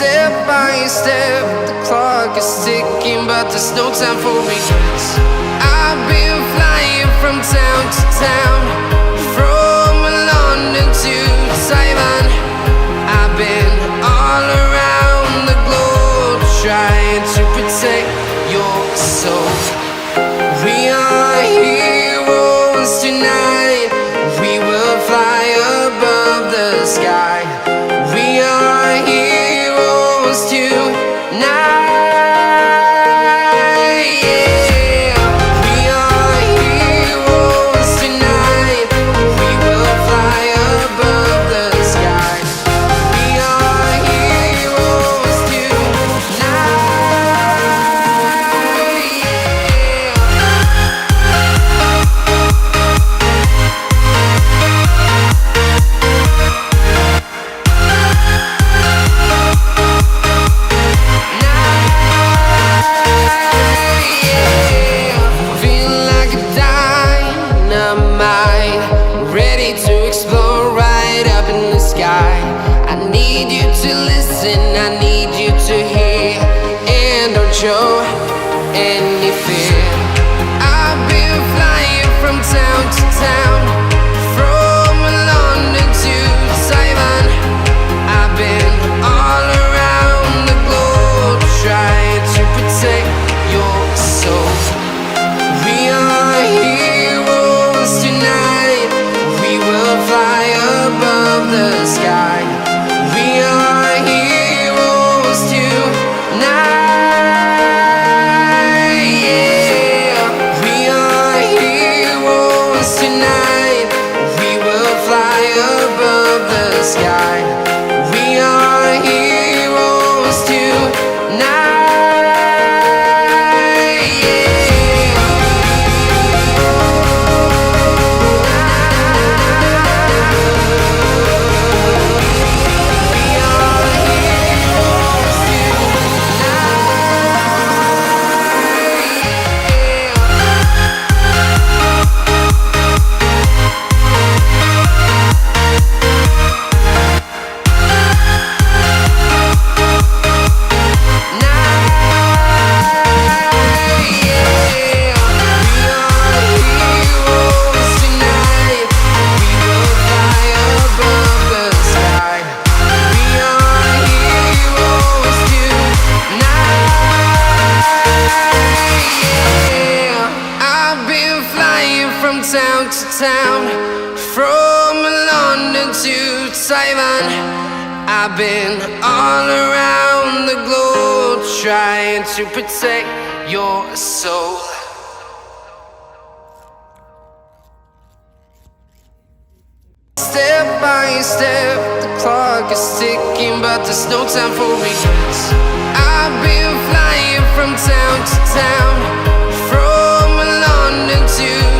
Step by step, the clock is ticking, but there's no time for regrets. I've been flying from town to town, from London to Taiwan. I've been all around the globe, trying to protect your soul. We are heroes tonight, we will fly above the sky. We are heroes tonight. I need you to hear and don't show any fear. I've been flying from town to town, from London to Taiwan. I've been all around the globe, trying to protect your soul. We are heroes tonight, we will fly above the sky. We are heroes tonight. We are heroes tonight, we will fly above the sky. We are heroes tonight. Town to town, from London to Taiwan. I've been all around the globe, trying to protect your soul. Step by step, the clock is ticking, but there's no time for regrets. I've been flying from town to town, from London to